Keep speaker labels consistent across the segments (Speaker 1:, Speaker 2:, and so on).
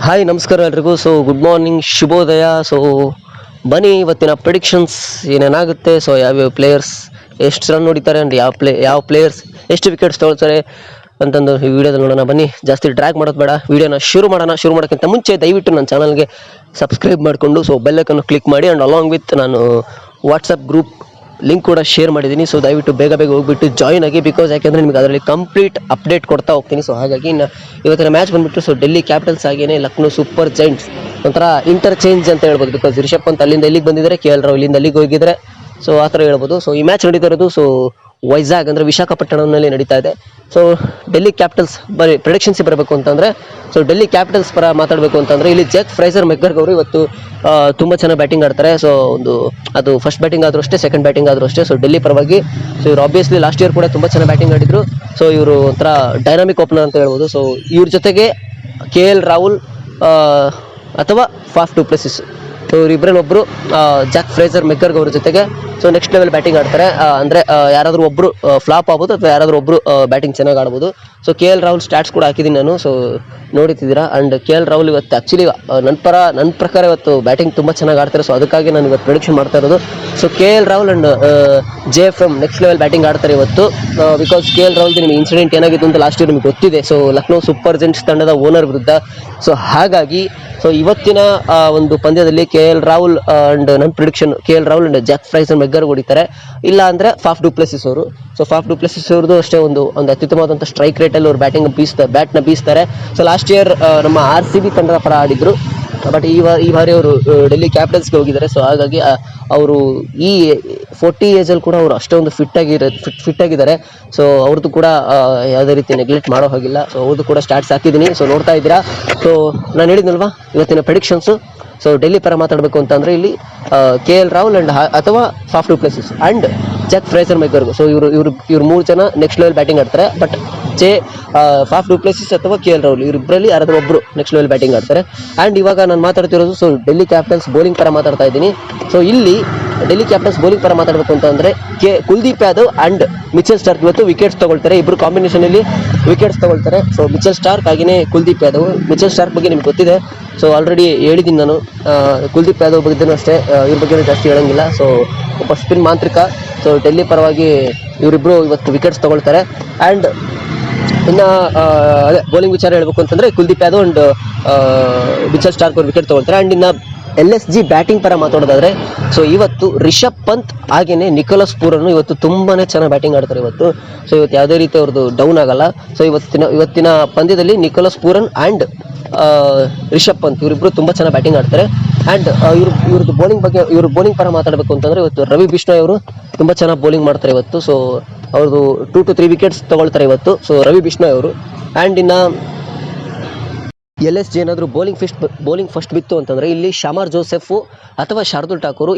Speaker 1: Hi ನಮಸ್ಕಾರ ಎಲ್ರಿಗೂ. So good morning, ಶುಭೋದಯ. ಸೊ ಬನ್ನಿ ಇವತ್ತಿನ ಪ್ರಿಡಿಕ್ಷನ್ಸ್ ಏನೇನಾಗುತ್ತೆ. ಸೊ ಯಾವ್ಯಾವ ಪ್ಲೇಯರ್ಸ್ ಎಷ್ಟು ರನ್ ಹೊಡಿತಾರೆ ಆ್ಯಂಡ್ ಯಾವ ಪ್ಲೇಯರ್ಸ್ ಎಷ್ಟು ವಿಕೆಟ್ಸ್ ತೊಗೊಳ್ತಾರೆ ಅಂತಂದು ಈ ವಿಡಿಯೋದಲ್ಲಿ ನೋಡೋಣ. ಬನ್ನಿ, ಜಾಸ್ತಿ ಡ್ರ್ಯಾಗ್ ಮಾಡೋದು ಬೇಡ, ವಿಡಿಯೋನ ಶುರು ಮಾಡೋಕ್ಕಿಂತ ಮುಂಚೆ ದಯವಿಟ್ಟು ನನ್ನ ಚಾನಲ್ಗೆ ಸಬ್ಸ್ಕ್ರೈಬ್ ಮಾಡಿಕೊಂಡು ಸೊ ಬೆಲ್ಲೈಕನ್ನು ಕ್ಲಿಕ್ ಮಾಡಿ. ಆ್ಯಂಡ್ ಅಲಾಂಗ್ ವಿತ್ ನಾನು ವಾಟ್ಸಪ್ ಗ್ರೂಪ್ ಲಿಂಕ್ ಕೂಡ ಶೇರ್ ಮಾಡಿದ್ದೀನಿ. ಸೊ ದಯವಿಟ್ಟು ಬೇಗ ಹೋಗ್ಬಿಟ್ಟು ಜಾಯ್ನ್ ಆಗಿ, ಬಿಕಾಸ್ ಯಾಕೆಂದರೆ ನಿಮಗೆ ಅದರಲ್ಲಿ ಕಂಪ್ಲೀಟ್ ಅಪ್ಡೇಟ್ ಕೊಡ್ತಾ ಹೋಗ್ತೀನಿ. ಸೊ ಹಾಗಾಗಿ ಇವತ್ತಿನ ಮ್ಯಾಚ್ ಬಂದುಬಿಟ್ಟು ಸೊ ಡೆಲ್ಲಿ ಕ್ಯಾಪಿಟಲ್ಸ್ ಹಾಗೇನೆ ಲಕ್ನೋ ಸೂಪರ್ ಜೈಂಟ್ಸ್, ಒಂಥರ ಇಂಟರ್ಚೇಂಜ್ ಅಂತ ಹೇಳ್ಬೋದು. ಬಿಕಾಸ್ ರಿಷಬ್ ಪಂತ್ ಅಲ್ಲಿಂದ ಇಲ್ಲಿಗೆ ಬಂದಿದ್ದಾರೆ, KL ರಾಹುಲ್ ಇಲ್ಲಿಂದ ಅಲ್ಲಿಗೆ ಹೋಗಿದ್ದಾರೆ. ಸೊ ಆ ಥರ ಹೇಳ್ಬೋದು. ಸೊ ಈ ಮ್ಯಾಚ್ ನಡೀತಾ ಇರೋದು ಸೊ ವೈಜಾಗ್ ಅಂದರೆ ವಿಶಾಖಪಟ್ಟಣಂನಲ್ಲಿ ನಡೀತಾ ಇದೆ. ಸೊ ಡೆಲ್ಲಿ ಕ್ಯಾಪಿಟಲ್ಸ್ ಬರೀ ಪ್ರೆಡಿಕ್ಷನ್ಸಿಗೆ ಬರಬೇಕು ಅಂತಂದರೆ, ಸೊ ಡೆಲ್ಲಿ ಕ್ಯಾಪಿಟಲ್ಸ್ ಪರ ಮಾತಾಡಬೇಕು ಅಂತಂದರೆ ಇಲ್ಲಿ ಜೆಕ್ ಫ್ರೈಸರ್ ಮೆಕ್ಗರ್ಗ್ ಅವರು ಇವತ್ತು ತುಂಬ ಚೆನ್ನಾಗಿ ಬ್ಯಾಟಿಂಗ್ ಆಡ್ತಾರೆ. ಸೊ ಅದು ಫಸ್ಟ್ ಬ್ಯಾಟಿಂಗ್ ಆದರೂ ಅಷ್ಟೇ, ಸೆಕೆಂಡ್ ಬ್ಯಾಟಿಂಗ್ ಆದರೂ ಅಷ್ಟೇ. ಸೊ ಡೆಲ್ಲಿ ಪರವಾಗಿ ಸೊ ಇವರು ಆಬ್ವಿಯಸ್ಲಿ ಲಾಸ್ಟ್ ಇಯರ್ ಕೂಡ ತುಂಬ ಚೆನ್ನಾಗಿ ಬ್ಯಾಟಿಂಗ್ ಆಡಿದ್ರು. ಸೊ ಇವರು ಒಂಥರ ಡೈನಾಮಿಕ್ ಓಪನರ್ ಅಂತ ಹೇಳ್ಬೋದು. ಸೊ ಇವ್ರ ಜೊತೆಗೆ KL ರಾಹುಲ್ ಅಥವಾ ಫಾಫ್ ಡು ಪ್ಲೆಸಿಸ್, ಸೊ ಇವರಿಬ್ಬರಲ್ಲಿ ಒಬ್ಬರು ಜಾಕ್ ಫ್ರೇಸರ್ ಮೆಕ್ಕರ್ಗ್ ಅವ್ರ ಜೊತೆಗೆ ಸೊ ನೆಕ್ಸ್ಟ್ ಲೆವೆಲ್ ಬ್ಯಾಟಿಂಗ್ ಆಡ್ತಾರೆ. ಅಂದರೆ ಯಾರಾದರೂ ಒಬ್ಬರು ಫ್ಲಾಪ್ ಆಗ್ಬೋದು ಅಥವಾ ಯಾರಾದರೂ ಒಬ್ಬರು ಬ್ಯಾಟಿಂಗ್ ಚೆನ್ನಾಗಿ ಆಡ್ಬೋದು. ಸೊ KL ರಾಹುಲ್ ಸ್ಟ್ಯಾಟ್ಸ್ ಕೂಡ ಹಾಕಿದ್ದೀನಿ ನಾನು, ಸೊ ನೋಡಿತಿದ್ದೀರಾ. ಆ್ಯಂಡ್ KL ರಾಹುಲ್ ಇವತ್ತು ಆ್ಯಕ್ಚುಲಿ ನನ್ನ ಪ್ರಕಾರ ಇವತ್ತು ಬ್ಯಾಟಿಂಗ್ ತುಂಬ ಚೆನ್ನಾಗಿ ಆಡ್ತಾರೆ. ಸೊ ಅದಕ್ಕಾಗಿ ನಾನು ಇವತ್ತು ಪ್ರೆಡಿಕ್ಷನ್ ಮಾಡ್ತಾ ಇರೋದು. So KL Rahul and JFM next level batting ಆಡ್ತಾರೆ ಇವತ್ತು. ಬಿಕಾಸ್ KL ರಾಹುಲ್ದು ನಿಮಗೆ ಇನ್ಸಿಡೆಂಟ್ ಏನಾಗಿತ್ತು ಅಂತ ಲಾಸ್ಟ್ ಇಯರ್ ನಿಮಗೆ ಗೊತ್ತಿದೆ. ಸೊ ಲಕ್ನೋ ಸೂಪರ್ ಜೈಂಟ್ಸ್ ತಂಡದ ಓನರ್ ವಿರುದ್ಧ. ಸೊ ಹಾಗಾಗಿ ಸೊ ಇವತ್ತಿನ ಒಂದು ಪಂದ್ಯದಲ್ಲಿ KL ರಾಹುಲ್ ಆ್ಯಂಡ್ ನನ್ನ prediction KL Rahul and Jake Fraser McGurk ಹೊಡಿತಾರೆ. ಇಲ್ಲ ಅಂದರೆ ಫಾಫ್ ಡು ಪ್ಲೆಸಿಸ್ ಅವರು. ಸೊ ಫಾಫ್ ಡು ಪ್ಲೆಸಿಸ್ ಅವ್ರದ್ದು ಅಷ್ಟೇ ಒಂದು ಅತ್ಯುತ್ತಮವಾದಂಥ ಸ್ಟ್ರೈಕ್ ರೇಟಲ್ಲಿ ಅವ್ರು ಬ್ಯಾಟ್ನ ಬೀಸ್ತಾರೆ. ಸೊ ಲಾಸ್ಟ್ ಇಯರ್ ನಮ್ಮ RCB ತಂಡದ ಪರ ಆಡಿದ್ರು, ಬಟ್ ಈ ಬಾರಿ ಅವರು ಡೆಲ್ಲಿ ಕ್ಯಾಪಿಟಲ್ಸ್ಗೆ ಹೋಗಿದ್ದಾರೆ. ಸೊ ಹಾಗಾಗಿ ಅವರು ಈ 40 ಏಜಲ್ಲಿ ಕೂಡ ಅವರು ಅಷ್ಟೊಂದು ಫಿಟ್ ಆಗಿದ್ದಾರೆ. ಸೊ ಅವ್ರದ್ದು ಕೂಡ ಯಾವುದೇ ರೀತಿ ನೆಗ್ಲೆಕ್ಟ್ ಮಾಡೋ ಹಾಗಿಲ್ಲ. ಸೊ ಅವ್ರದ್ದು ಕೂಡ ಸ್ಟಾರ್ಟ್ಸ್ ಹಾಕಿದ್ದೀನಿ. ಸೊ ನೋಡ್ತಾ ಇದ್ದೀರಾ. ಸೊ ನಾನು ಹೇಳಿದ್ನಲ್ವಾ ಇವತ್ತಿನ ಪ್ರೆಡಿಕ್ಷನ್ಸು. ಸೊ ಡೆಲ್ಲಿ ಪರ ಮಾತಾಡಬೇಕು ಅಂತಂದರೆ ಇಲ್ಲಿ KL ರಾಹುಲ್ ಆ್ಯಂಡ್ ಅಥವಾ Faf du Plessis and Jake Fraser McGurk. So ಇವ್ರು 3 ಜನ ನೆಕ್ಸ್ಟ್ ಲೆವೆಲ್ ಬ್ಯಾಟಿಂಗ್ ಆಡ್ತಾರೆ. ಬಟ್ ಫಾಫ್ ಡು ಪ್ಲೆಸಿಸ್ ಅಥವಾ KL ರಾಹುಲ್ ಇವರಿಬ್ಬರಲ್ಲಿ ಯಾರಾದರೂ ಒಬ್ಬರು ನೆಕ್ಸ್ಟ್ ಲೆವೆಲ್ ಬ್ಯಾಟಿಂಗ್ ಆಡ್ತಾರೆ. ಆ್ಯಂಡ್ ಇವಾಗ ನಾನು ಮಾತಾಡ್ತಿರೋದು ಸೊ ಡೆಲ್ಲಿ ಕ್ಯಾಪಿಟಲ್ಸ್ ಬೌಲಿಂಗ್ ಪರ ಮಾತಾಡ್ತಾ ಇದ್ದೀನಿ. ಸೊ ಇಲ್ಲಿ ಡೆಲ್ಲಿ ಕ್ಯಾಪಿಟಲ್ಸ್ ಬೌಲಿಂಗ್ ಪರ ಮಾತಾಡಬೇಕು ಅಂತಂದರೆ Kuldeep Yadav and Mitchell Starc ಇವತ್ತು ವಿಕೆಟ್ಸ್ ತೊಗೊಳ್ತಾರೆ. ಇಬ್ಬರು ಕಾಂಬಿನೇಷನಲ್ಲಿ ವಿಕೆಟ್ಸ್ ತೊಗೊಳ್ತಾರೆ. ಸೊ ಮಿಚೆಲ್ ಸ್ಟಾರ್ಕ್ ಹಾಗೆಯೇ ಕುಲ್ದೀಪ್ ಯಾದವ್. ಮಿಚೆಲ್ ಸ್ಟಾರ್ಕ್ ಬಗ್ಗೆ ನಿಮ್ಗೆ ಗೊತ್ತಿದೆ. ಸೊ ಆಲ್ರೆಡಿ ಹೇಳಿದ್ದೀನಿ ನಾನು. ಕುಲ್ದೀಪ್ ಯಾದವ್ ಬಗ್ಗೆನೂ ಅಷ್ಟೇ, ಇವ್ರ ಬಗ್ಗೆ ಜಾಸ್ತಿ ಹೇಳೋಂಗಿಲ್ಲ. ಸೊ ಒಬ್ಬ ಸ್ಪಿನ್ ಮಾಂತ್ರಿಕ. ಸೊ ಡೆಲ್ಲಿ ಪರವಾಗಿ ಇವರಿಬ್ಬರು ಇವತ್ತು ವಿಕೆಟ್ಸ್ ತೊಗೊಳ್ತಾರೆ. ಆ್ಯಂಡ್ ಇನ್ನು ಅದೇ ಬೌಲಿಂಗ್ ವಿಚಾರ ಹೇಳಬೇಕು ಅಂತಂದರೆ Kuldeep Yadav and Mitchell Starc ಅವ್ರು ವಿಕೆಟ್ ತೊಗೊಳ್ತಾರೆ. ಆ್ಯಂಡ್ ಇನ್ನು LSG ಬ್ಯಾಟಿಂಗ್ ಪರ ಮಾತಾಡೋದಾದರೆ ಸೊ ಇವತ್ತು ರಿಷಬ್ ಪಂತ್ ಹಾಗೆಯೇ ನಿಕೋಲಸ್ ಪೂರನ್ ಇವತ್ತು ತುಂಬಾ ಚೆನ್ನಾಗಿ ಬ್ಯಾಟಿಂಗ್ ಆಡ್ತಾರೆ ಇವತ್ತು. ಸೊ ಇವತ್ತು ಯಾವುದೇ ರೀತಿ ಅವ್ರದ್ದು ಡೌನ್ ಆಗಲ್ಲ. ಸೊ ಇವತ್ತಿನ ಪಂದ್ಯದಲ್ಲಿ Nicholas Pooran and Rishabh Pant ಇವರಿಬ್ಬರು ತುಂಬ ಚೆನ್ನಾಗಿ ಬ್ಯಾಟಿಂಗ್ ಆಡ್ತಾರೆ. ಆ್ಯಂಡ್ ಇವ್ರ ಬೌಲಿಂಗ್ ಪರ ಮಾತಾಡಬೇಕು ಅಂತಂದರೆ ಇವತ್ತು ರವಿ ಬಿಷ್ಣೋಯ್ ಅವರು ತುಂಬ ಚೆನ್ನಾಗಿ ಬೌಲಿಂಗ್ ಮಾಡ್ತಾರೆ ಇವತ್ತು. ಸೊ ಅವ್ರದ್ದು 2 to 3 ವಿಕೆಟ್ಸ್ ತೊಗೊಳ್ತಾರೆ ಇವತ್ತು. ಸೊ ರವಿ ಬಿಷ್ಣೋಯ್ ಅವರು. ಆ್ಯಂಡ್ ಇನ್ನು LSG ಏನಾದರೂ ಬೌಲಿಂಗ್ ಫಸ್ಟ್ ಬಿತ್ತು ಅಂತಂದರೆ ಇಲ್ಲಿ ಶಮಾರ್ ಜೋಸೆಫು ಅಥವಾ ಶಾರ್ದುಲ್ ಠಾಕೂರ್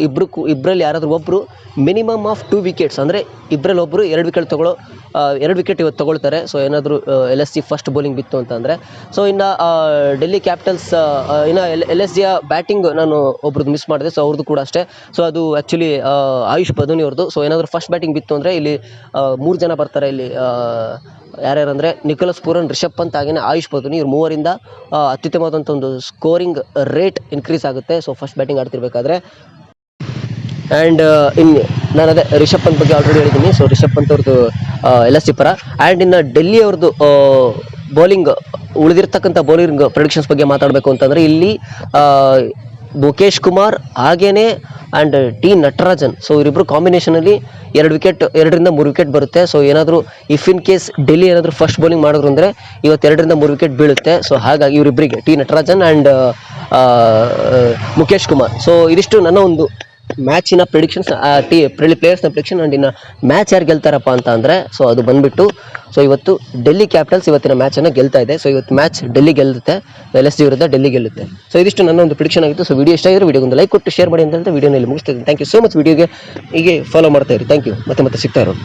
Speaker 1: ಇಬ್ಬರಲ್ಲಿ ಯಾರಾದರೂ ಒಬ್ಬರು ಮಿನಿಮಮ್ ಆಫ್ 2 ವಿಕೆಟ್ಸ್, ಅಂದರೆ ಇಬ್ಬರಲ್ಲಿ ಒಬ್ಬರು 2 ವಿಕೆಟ್ ಇವತ್ತು ತೊಗೊಳ್ತಾರೆ. ಸೊ ಏನಾದರೂ LSG ಫಸ್ಟ್ ಬೌಲಿಂಗ್ ಬಿತ್ತು ಅಂತಂದರೆ. ಸೊ ಇನ್ನು ಡೆಲ್ಲಿ ಕ್ಯಾಪಿಟಲ್ಸ್ ಇನ್ನು LSGಯ ಬ್ಯಾಟಿಂಗ್ ನಾನು ಒಬ್ರದ್ದು ಮಿಸ್ ಮಾಡಿದೆ. ಸೊ ಅವ್ರದ್ದು ಕೂಡ ಅಷ್ಟೇ. ಸೊ ಅದು ಆ್ಯಕ್ಚುಲಿ ಆಯುಷ್ ಬದೂನಿ ಅವ್ರದ್ದು. ಸೊ ಏನಾದರೂ ಫಸ್ಟ್ ಬ್ಯಾಟಿಂಗ್ ಬಿತ್ತು ಅಂದರೆ ಇಲ್ಲಿ 3 ಜನ ಬರ್ತಾರೆ. ಇಲ್ಲಿ ಯಾರ್ಯಾರಂದರೆ ನಿಕೋಲಸ್ ಪೂರನ್, ರಿಷಬ್ ಪಂತ್ ಹಾಗೆಯೇ ಆಯುಷ್ ಬದೂನಿ. ಇವ್ರು ಮೂವರಿಂದ ಅತ್ಯುತ್ತಮವಾದಂಥ ಒಂದು ಸ್ಕೋರಿಂಗ್ ರೇಟ್ ಇನ್ಕ್ರೀಸ್ ಆಗುತ್ತೆ. ಸೊ ಫಸ್ಟ್ ಬ್ಯಾಟಿಂಗ್ ಆಡ್ತಿರ್ಬೇಕಾದ್ರೆ. ಆ್ಯಂಡ್ ನಾನು ಅದೇ ರಿಷಬ್ ಪಂತ್ ಬಗ್ಗೆ ಆಲ್ರೆಡಿ ಹೇಳಿದ್ದೀನಿ. ಸೊ ರಿಷಬ್ ಪಂತ್ ಅವ್ರದ್ದು LSG ಪರ. ಆ್ಯಂಡ್ ಇನ್ನು ಡೆಲ್ಲಿ ಅವ್ರದ್ದು ಉಳಿದಿರ್ತಕ್ಕಂಥ ಬೌಲಿಂಗ್ ಪ್ರೆಡಿಕ್ಷನ್ಸ್ ಬಗ್ಗೆ ಮಾತಾಡಬೇಕು ಅಂತಂದರೆ ಇಲ್ಲಿ ಮುಖೇಶ್ ಕುಮಾರ್ ಹಾಗೇನೆ ಆ್ಯಂಡ್ T ನಟರಾಜನ್. ಸೊ ಇವರಿಬ್ಬರು ಕಾಂಬಿನೇಷನಲ್ಲಿ 2 ರಿಂದ 3 ವಿಕೆಟ್ ಬರುತ್ತೆ. ಸೊ ಏನಾದರೂ ಇಫ್ ಇನ್ ಕೇಸ್ ಡೆಲ್ಲಿ ಏನಾದರೂ ಫಸ್ಟ್ ಬೌಲಿಂಗ್ ಮಾಡಿದ್ರು ಅಂದರೆ ಇವತ್ತು 2 ರಿಂದ 3 ವಿಕೆಟ್ ಬೀಳುತ್ತೆ. ಸೊ ಹಾಗಾಗಿ ಇವರಿಬ್ಬರಿಗೆ T Natarajan and Mukesh Kumar. So ಇದಿಷ್ಟು ನನ್ನ ಒಂದು ಮ್ಯಾಚಿನ ಪ್ರಿಡಿಕ್ಷನ್ಸ್, ಪ್ಲೇಯರ್ಸ್ನ ಪ್ರಿಡಿಕ್ಷನ್. ಆ್ಯಂಡ್ ಇನ್ನು ಮ್ಯಾಚ್ ಯಾರು ಗೆಲ್ತಾರಪ್ಪ ಅಂತ ಅಂದರೆ ಸೊ ಅದು ಬಂದುಬಿಟ್ಟು ಸೊ ಇವತ್ತು ಡೆಲ್ಲಿ ಕ್ಯಾಪಿಟಲ್ಸ್ ಇವತ್ತಿನ ಮ್ಯಾಚನ್ನು ಗೆಲ್ತಾ ಇದೆ. ಸೊ ಇವತ್ತು ಮ್ಯಾಚ್ ಡೆಲ್ಲಿ ಗೆಲ್ಲುತ್ತೆ, LSG ವಿರುದ್ಧ ಡೆಲ್ಲಿ ಗೆಲ್ಲುತ್ತೆ. ಸೊ ಇದಿಷ್ಟು ನನ್ನ ಒಂದು ಪ್ರಿಡಿಕ್ಷನ್ ಆಗಿತ್ತು. ಸೊ ವಿಡಿಯೋ ಇಷ್ಟ ಆಗಿದ್ರೆ ವಿಡಿಯೋಗೊಂದು ಲೈಕ್ ಕೊಟ್ಟು ಶೇರ್ ಮಾಡಿ ಅಂತ ಹೇಳ್ತಾ ವಿಡಿಯೋನಲ್ಲಿ ಮುಗಿಸ್ತಿದ್ದೀನಿ. Thank you so much. ವಿಡಿಯೋಗೆ ಹೀಗೆ ಫಾಲೋ ಮಾಡ್ತಾ ಇರಿ. Thank you. ಮತ್ತೆ ಸಿಗ್ತಾ ಇರೋದು.